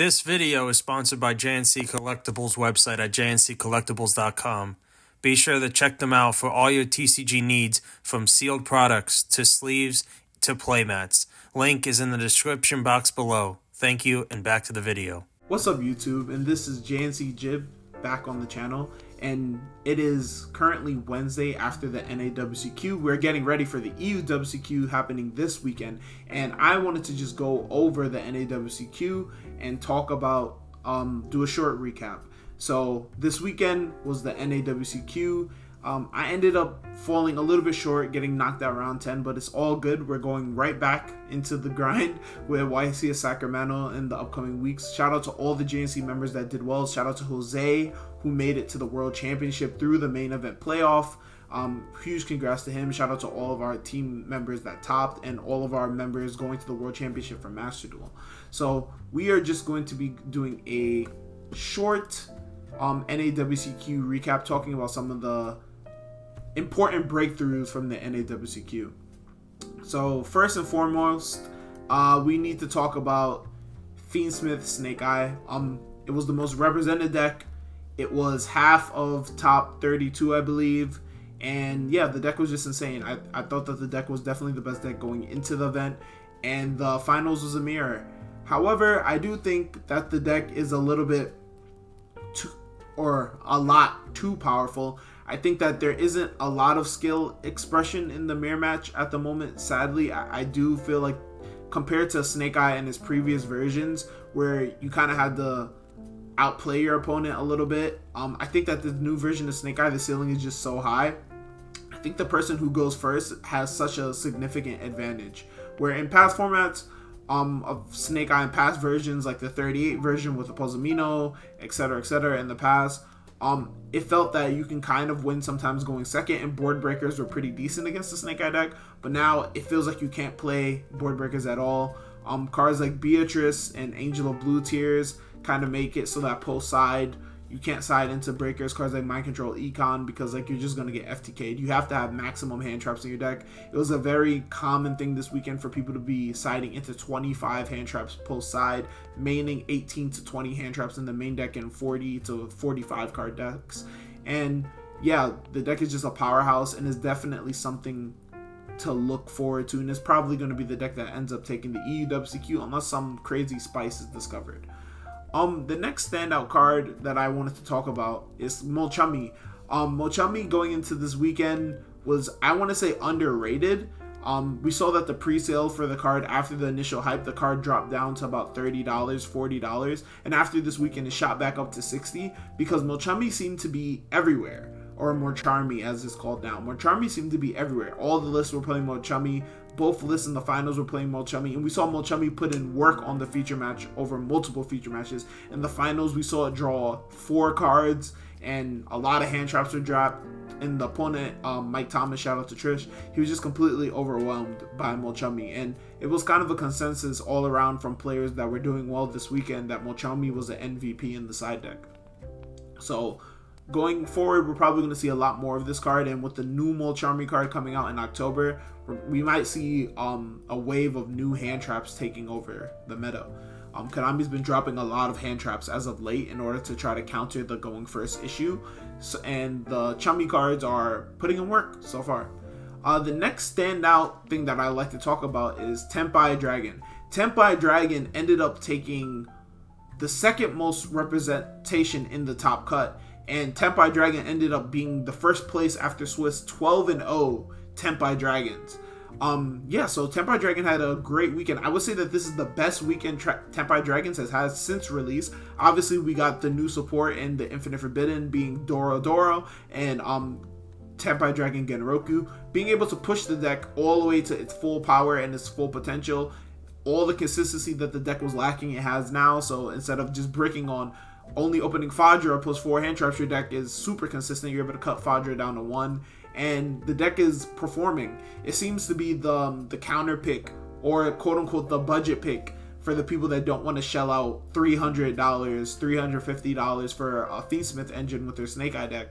This video is sponsored by JNC Collectibles website at jnccollectibles.com. Be sure to check them out for all your TCG needs, from sealed products to sleeves to playmats. Link is in the description box below. Thank you, and back to the video. What's up, YouTube? And this is JNC Jib back on the channel, and it is currently Wednesday after the NAWCQ. We're getting ready for the EUWCQ happening this weekend, and I wanted to just go over the NAWCQ and talk about do a short recap. So this weekend was the NAWCQ. I ended up falling a little bit short, getting knocked out round 10, but it's all good. We're going right back into the grind with YCS Sacramento in the upcoming weeks. Shout out to all the JNC members that did well. Shout out to Jose, who made it to the World Championship through the main event playoff. Huge congrats to him. Shout out to all of our team members that topped and all of our members going to the World Championship for Master Duel. So we are just going to be doing a short NAWCQ recap, talking about some of the important breakthroughs from the NAWCQ. So first and foremost, we need to talk about Fiendsmith Snake Eye. It was the most represented deck. It was half of top 32, I believe. And yeah, the deck was just insane. I thought that the deck was definitely the best deck going into the event, and the finals was a mirror. However, I do think that the deck is a little bit a lot too powerful. I think that there isn't a lot of skill expression in the mirror match at the moment. Sadly, I do feel like, compared to Snake Eye and his previous versions, where you kind of had to outplay your opponent a little bit, I think that the new version of Snake Eye, the ceiling is just so high. I think the person who goes first has such a significant advantage, where in past formats of Snake Eye, and past versions like the 38 version with the Pozomino, etc., in the past, it felt that you can kind of win sometimes going second, and board breakers were pretty decent against the Snake Eye deck. But now it feels like you can't play board breakers at all. Cards like Beatrice and Angel of Blue Tears kind of make it so that post side you can't side into breakers. Cards like Mind Control Econ, because like you're just going to get FTK'd. You have to have maximum hand traps in your deck. It was a very common thing this weekend for people to be siding into 25 hand traps post side, maining 18 to 20 hand traps in the main deck and 40 to 45 card decks. And yeah, the deck is just a powerhouse and is definitely something to look forward to, and it's probably going to be the deck that ends up taking the EUWCQ unless some crazy spice is discovered. The next standout card that I wanted to talk about is Molchami. Molchami going into this weekend was, I want to say, underrated. We saw that the pre-sale for the card, after the initial hype, the card dropped down to about $30, $40, and after this weekend it shot back up to $60 because Molchami seemed to be everywhere, or Morcharmi as it's called now. Morcharmi seemed to be everywhere. All the lists were playing Molchami. Both lists in the finals were playing Molchami, and we saw Molchami put in work on the feature match over multiple feature matches. In the finals, we saw it draw 4 cards, and a lot of hand traps were dropped. And the opponent, Mike Thomas, shout out to Trish, he was just completely overwhelmed by Molchami. And it was kind of a consensus all around from players that were doing well this weekend that Molchami was an MVP in the side deck. So going forward, we're probably going to see a lot more of this card, and with the new Molcharmi card coming out in October, we might see a wave of new hand traps taking over the meta. Konami's been dropping a lot of hand traps as of late in order to try to counter the going first issue, and the Chummy cards are putting in work so far. The next standout thing that I like to talk about is Tenpai Dragon. Tenpai Dragon ended up taking the second most representation in the top cut, and Tenpai Dragon ended up being the first place after Swiss 12-0 Tenpai Dragons. So Tenpai Dragon had a great weekend. I would say that this is the best weekend Tenpai Dragons has had since release. Obviously, we got the new support in the Infinite Forbidden being Doro Doro and Tenpai Dragon Genroku. Being able to push the deck all the way to its full power and its full potential. All the consistency that the deck was lacking, it has now. So instead of just breaking on only opening Fadra plus 4 hand traps, your deck is super consistent. You're able to cut Fadra down to 1, and the deck is performing. It seems to be the counter pick, or quote unquote the budget pick, for the people that don't want to shell out $300, $350 for a Fiendsmith engine with their Snake Eye deck.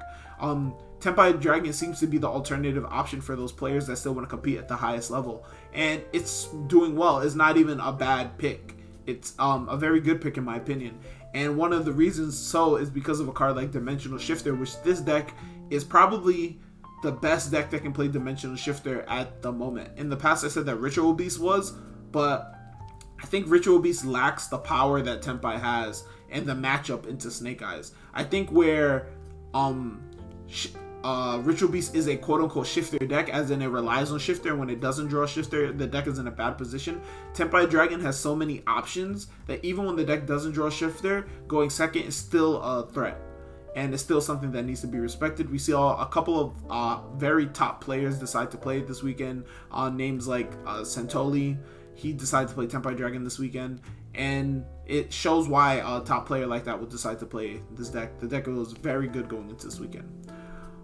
Tenpai Dragon seems to be the alternative option for those players that still want to compete at the highest level, and it's doing well. It's not even a bad pick. it's a very good pick in my opinion. And one of the reasons so is because of a card like Dimensional Shifter, which this deck is probably the best deck that can play Dimensional Shifter at the moment. In the past, I said that Ritual Beast was, but I think Ritual Beast lacks the power that Tenpai has and the matchup into Snake Eyes. I think where Ritual Beast is a quote-unquote shifter deck, as in it relies on shifter, and when it doesn't draw shifter, the deck is in a bad position. Tenpai Dragon has so many options that even when the deck doesn't draw shifter, going second is still a threat. And it's still something that needs to be respected. We see a couple of very top players decide to play it this weekend. Names like Santoli, he decided to play Tenpai Dragon this weekend. And it shows why a top player like that would decide to play this deck. The deck was very good going into this weekend.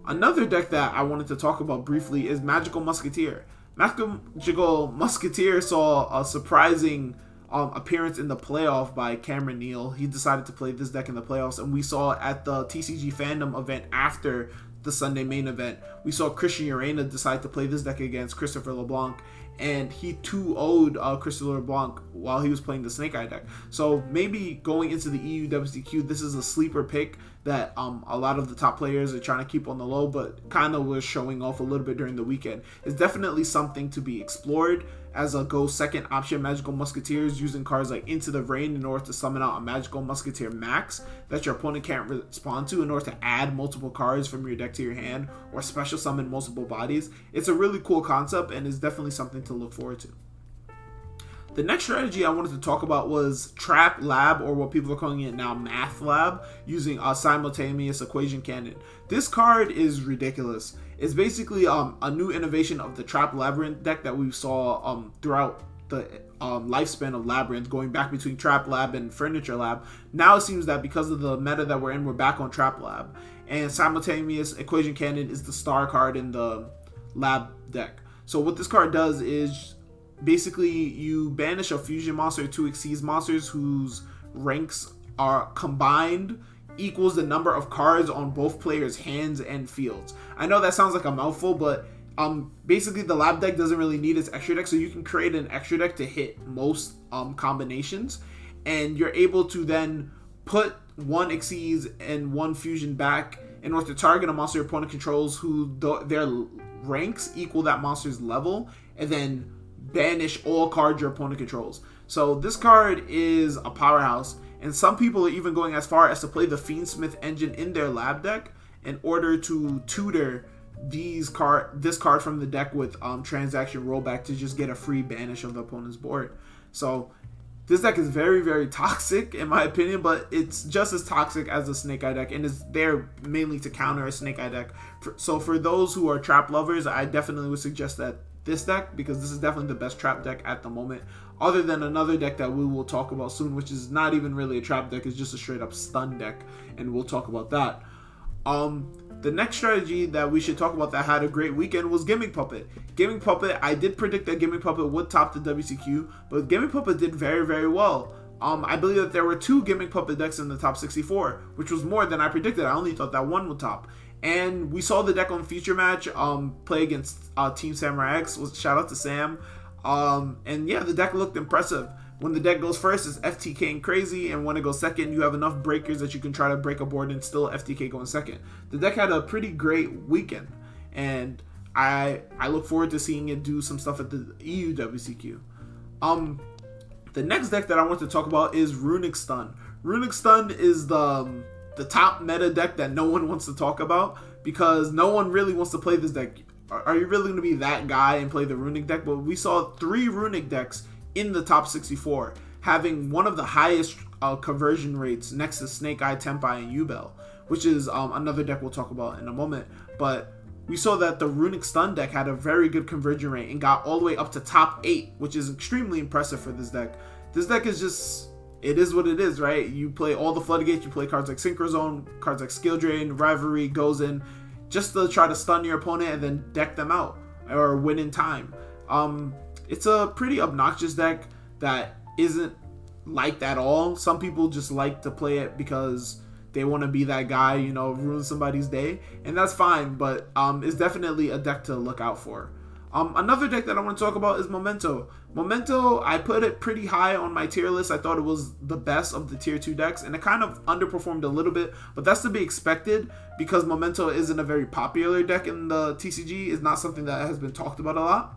Another deck that I wanted to talk about briefly is Magical Musketeer. Magical Musketeer saw a surprising appearance in the playoff by Cameron Neal. He decided to play this deck in the playoffs, and we saw at the TCG Fandom event after the Sunday main event, we saw Christian Urena decide to play this deck against Christopher LeBlanc, and he 2-0'd Christopher LeBlanc while he was playing the Snake Eye deck. So maybe going into the EU WCQ, this is a sleeper pick that a lot of the top players are trying to keep on the low, but kind of was showing off a little bit during the weekend. It's definitely something to be explored as a go second option. Magical Musketeers using cards like Into the Rain in order to summon out a Magical Musketeer max that your opponent can't respond to in order to add multiple cards from your deck to your hand, or special summon multiple bodies. It's a really cool concept and is definitely something to look forward to. The next strategy I wanted to talk about was Trap Lab, or what people are calling it now, Math Lab, using a Simultaneous Equation Cannon. This card is ridiculous. It's basically a new innovation of the Trap Labyrinth deck that we saw throughout the lifespan of Labyrinth, going back between Trap Lab and Furniture Lab. Now it seems that because of the meta that we're in, we're back on Trap Lab. And Simultaneous Equation Cannon is the star card in the Lab deck. So what this card does is basically you banish a fusion monster or 2 Xyz monsters whose ranks are combined equals the number of cards on both players' hands and fields. I know that sounds like a mouthful, but basically the Lab deck doesn't really need its extra deck, so you can create an extra deck to hit most combinations, and you're able to then put 1 Xyz and 1 fusion back in order to target a monster your opponent controls who their ranks equal that monster's level, and then banish all cards your opponent controls. So this card is a powerhouse, and some people are even going as far as to play the Fiendsmith engine in their Lab deck in order to tutor this card from the deck with transaction rollback to just get a free banish of the opponent's board. So this deck is very, very toxic in my opinion, but it's just as toxic as the Snake Eye deck, and is there mainly to counter a Snake Eye deck. So for those who are trap lovers, I definitely would suggest that this deck, because this is definitely the best trap deck at the moment, other than another deck that we will talk about soon, which is not even really a trap deck, it's just a straight up stun deck, and we'll talk about that. The next strategy that we should talk about that had a great weekend was Gimmick Puppet. Gimmick Puppet, I did predict that Gimmick Puppet would top the WCQ, but Gimmick Puppet did very, very well. I believe that there were 2 Gimmick Puppet decks in the top 64, which was more than I predicted. I only thought that 1 would top. And we saw the deck on Feature Match play against Team Samurai X. Shout out to Sam. And yeah, the deck looked impressive. When the deck goes first, it's FTK and crazy, and when it goes second, you have enough breakers that you can try to break a board and still FTK going second. The deck had a pretty great weekend, and I look forward to seeing it do some stuff at the EU WCQ. The next deck that I want to talk about is Runic Stun. Runic Stun is the top meta deck that no one wants to talk about, because no one really wants to play this deck. Are you really going to be that guy and play the Runic deck? But we saw 3 Runic decks in the top 64, having one of the highest conversion rates next to Snake Eye, Tenpai, and Yugioh, which is another deck we'll talk about in a moment. But we saw that the Runic Stun deck had a very good conversion rate and got all the way up to top 8, which is extremely impressive for this deck. This deck is just, it is what it is, right? You play all the floodgates, you play cards like Synchro Zone, cards like Skill Drain, Rivalry, goes in, just to try to stun your opponent and then deck them out or win in time. It's a pretty obnoxious deck that isn't liked at all. Some people just like to play it because they want to be that guy, ruin somebody's day, and that's fine, but it's definitely a deck to look out for. Another deck that I want to talk about is Memento. Memento, I put it pretty high on my tier list. I thought it was the best of the tier 2 decks, and it kind of underperformed a little bit, but that's to be expected because Memento isn't a very popular deck in the TCG. It's not something that has been talked about a lot.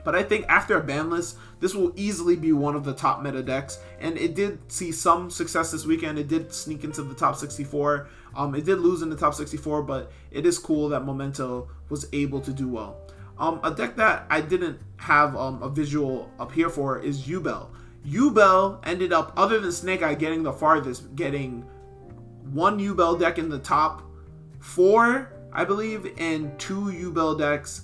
But I think after a ban list, this will easily be one of the top meta decks. And it did see some success this weekend. It did sneak into the top 64. It did lose in the top 64, but it is cool that Memento was able to do well. A deck that I didn't have a visual up here for is Yugioh. Yugioh ended up, other than Snake Eye getting the farthest, getting one Yugioh deck in the top 4, I believe, and 2 Yugioh decks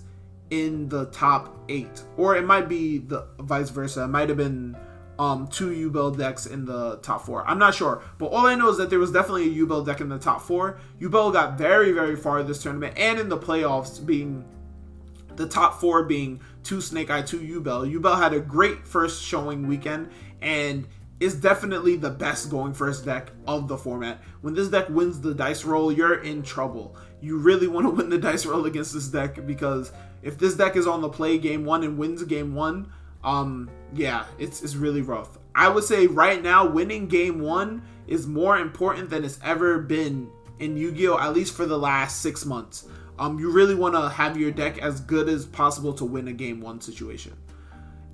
in the top 8, or it might be the vice versa. It might have been 2 Yugioh decks in the top 4. I'm not sure, but all I know is that there was definitely a Yugioh deck in the top 4. Yugioh got very, very far this tournament, and in the playoffs, being the top 4 being 2 Snake Eye, 2 Yugioh. Yugioh had a great first showing weekend, and is definitely the best going first deck of the format. When this deck wins the dice roll, you're in trouble. You really want to win the dice roll against this deck, because if this deck is on the play game 1 and wins game 1, yeah, it's really rough. I would say right now, winning game 1 is more important than it's ever been in Yu-Gi-Oh!, at least for the last 6 months. You really want to have your deck as good as possible to win a game 1 situation.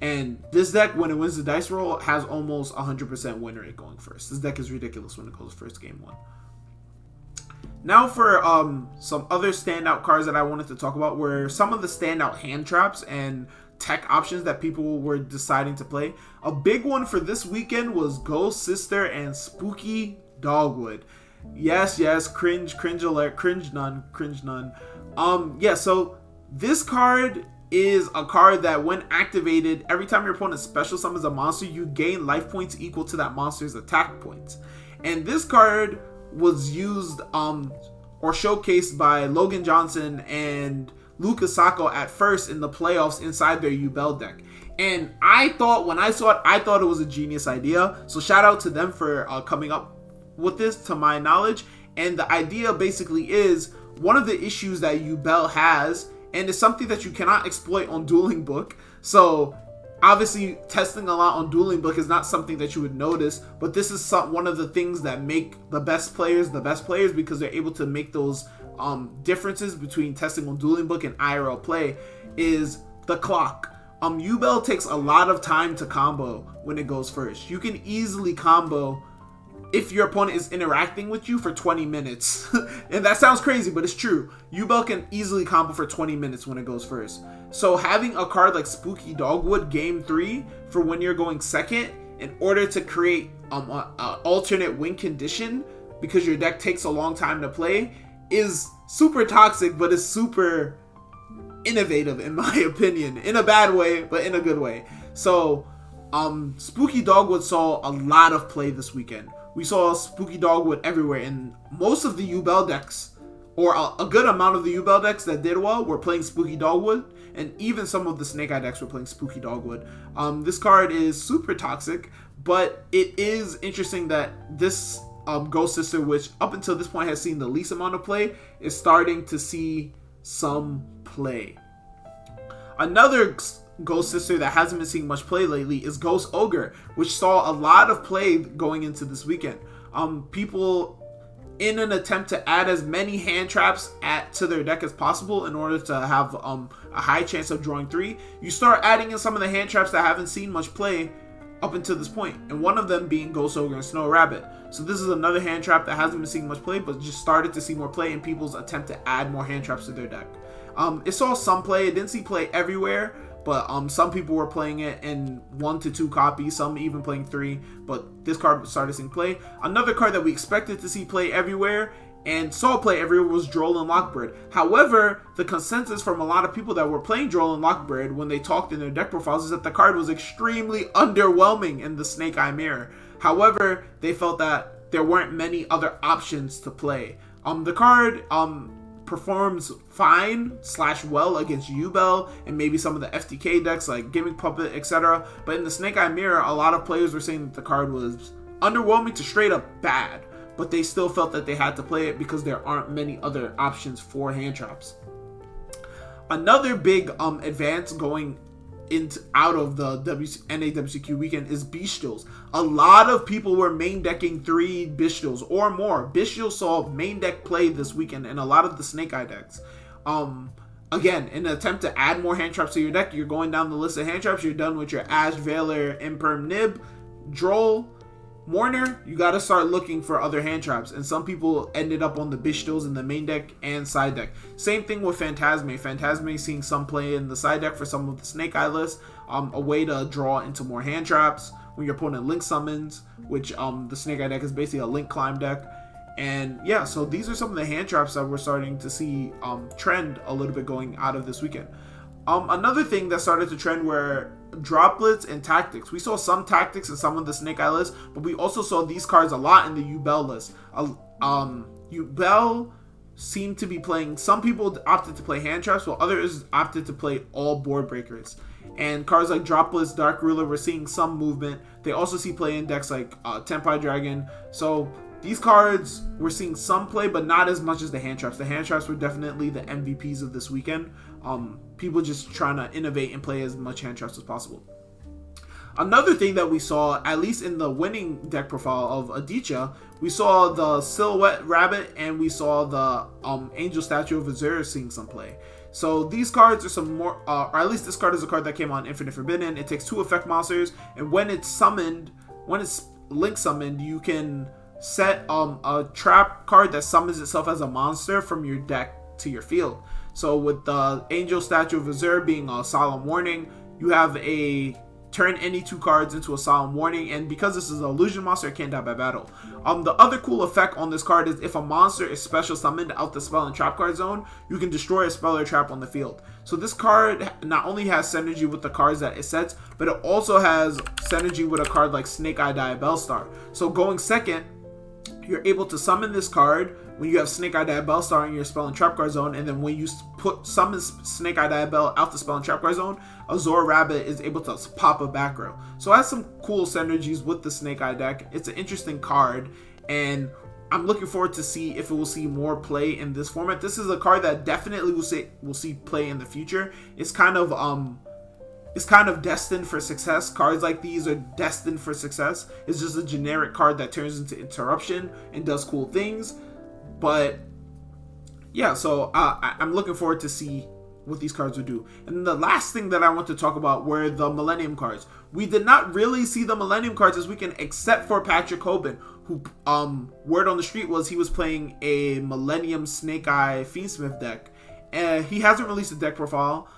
And this deck, when it wins the dice roll, has almost 100% win rate going first. This deck is ridiculous when it goes first game 1. Now for some other standout cards that I wanted to talk about were some of the standout hand traps and tech options that people were deciding to play. A big one for this weekend was Ghost Sister and Spooky Dogwood. Yes, cringe alert, cringe none. Yeah, so this card is a card that when activated, every time your opponent special summons a monster, you gain life points equal to that monster's attack points. And this card was used or showcased by Logan Johnson and Lucas Sacco at first in the playoffs inside their Yubel deck. And when I saw it, I thought it was a genius idea. So shout out to them for coming up with this, to my knowledge. And the idea basically is one of the issues that Yubel has, and it's something that you cannot exploit on Dueling Book. So obviously testing a lot on Dueling Book is not something that you would notice, but this is one of the things that make the best players because they're able to make those differences between testing on Dueling Book and IRL play, is the clock. Yubel takes a lot of time to combo when it goes first. You can easily combo if your opponent is interacting with you for 20 minutes. And that sounds crazy, but it's true. Yubel can easily combo for 20 minutes when it goes first. So having a card like Spooky Dogwood game 3 for when you're going second, in order to create an alternate win condition, because your deck takes a long time to play, is super toxic, but is super innovative in my opinion. In a bad way, but in a good way. So Spooky Dogwood saw a lot of play this weekend. We saw Spooky Dogwood everywhere, and most of the Yubel decks, or a good amount of the Yubel decks that did well, were playing Spooky Dogwood, and even some of the Snake Eye decks were playing Spooky Dogwood. This card is super toxic, but it is interesting that this Ghost Sister, which up until this point has seen the least amount of play, is starting to see some play. Another Ghost Sister that hasn't been seeing much play lately is Ghost Ogre, which saw a lot of play going into this weekend. People, in an attempt to add as many hand traps to their deck as possible in order to have a high chance of drawing 3, you start adding in some of the hand traps that haven't seen much play up until this point, and one of them being Ghost Ogre and Snow Rabbit. So this is another hand trap that hasn't been seeing much play, but just started to see more play in people's attempt to add more hand traps to their deck. It saw some play. It didn't see play everywhere, but some people were playing it in 1 to 2 copies, some even playing 3, but this card started seeing play. Another card that we expected to see play everywhere and saw play everywhere was Droll and Lockbird. However, the consensus from a lot of people that were playing Droll and Lockbird when they talked in their deck profiles is that the card was extremely underwhelming in the Snake Eye Mirror. However, they felt that there weren't many other options to play. The card performs fine / well against Yubel and maybe some of the FTK decks like Gimmick Puppet, etc. But in the Snake Eye Mirror, a lot of players were saying that the card was underwhelming to straight up bad, but they still felt that they had to play it because there aren't many other options for hand traps. Another big advance going out of the NAWCQ weekend is bestials. A lot of people were main decking 3 bestials or more. Bestials saw main deck play this weekend in a lot of the Snake Eye decks. Again, in an attempt to add more hand traps to your deck, you're going down the list of hand traps. You're done with your Ash, Veiler, Imperm, Nib, Droll, Mourner. You got to start looking for other hand traps, and some people ended up on the bestials in the main deck and side deck. Same thing with Phantasme. Phantasme seeing some play in the side deck for some of the Snake Eye lists. A way to draw into more hand traps when your opponent link summons, which the Snake Eye deck is basically a link climb deck. And yeah, so these are some of the hand traps that we're starting to see trend a little bit going out of this weekend. Another thing that started to trend were droplets and tactics. We saw some tactics in some of the Snake Eye lists, but we also saw these cards a lot in the Yugioh list. Yugioh seemed to be playing, some people opted to play hand traps, while others opted to play all board breakers. And cards like droplets, Dark Ruler, we're seeing some movement. They also see play in decks like Tempai Dragon. So these cards, we're seeing some play, but not as much as the hand traps. The hand traps were definitely the MVPs of this weekend. People just trying to innovate and play as much hand traps as possible. Another thing that we saw, at least in the winning deck profile of Aditya, we saw the Silhouette Rabbit and we saw the Angel Statue of Azure seeing some play. So these cards are some more, or at least this card is a card that came on Infinite Forbidden. It takes 2 effect monsters, and when it's summoned, when it's link summoned, you can set a trap card that summons itself as a monster from your deck to your field. So with the Angel Statue of Azure being a Solemn Warning, you have a turn any 2 cards into a Solemn Warning, and because this is an illusion monster, it can't die by battle. The other cool effect on this card is if a monster is special summoned out the spell and trap card zone, you can destroy a spell or trap on the field. So this card not only has synergy with the cards that it sets, but it also has synergy with a card like Snake Eye Diabellstar. So going second, you're able to summon this card when you have Snake Eye Diabellstar in your spell and trap card zone, and then when you summon Snake Eye Diabell out the spell and trap card zone, Azure Rabbit is able to pop a back row. So it has some cool synergies with the Snake Eye deck. It's an interesting card, and I'm looking forward to see if it will see more play in this format. This is a card that definitely will see play in the future. It's kind of destined for success. Cards like these are destined for success. It's just a generic card that turns into interruption and does cool things. But yeah, so I'm looking forward to see what these cards will do. And the last thing that I want to talk about were the Millennium cards. We did not really see the Millennium cards this weekend except for Patrick Hoban, who word on the street was he was playing a Millennium Snake Eye Fiendsmith deck. He hasn't released a deck profile,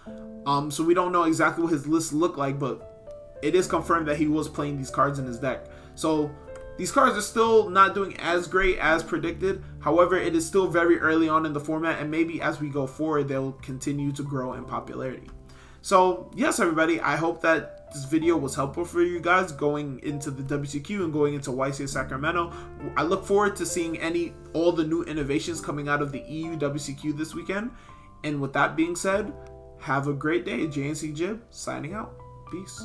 so we don't know exactly what his list looked like, but it is confirmed that he was playing these cards in his deck. So these cards are still not doing as great as predicted. However, it is still very early on in the format, and maybe as we go forward, they'll continue to grow in popularity. So yes, everybody, I hope that this video was helpful for you guys going into the WCQ and going into YCS Sacramento. I look forward to seeing all the new innovations coming out of the EU WCQ this weekend. And with that being said, have a great day. JNC Jib signing out. Peace.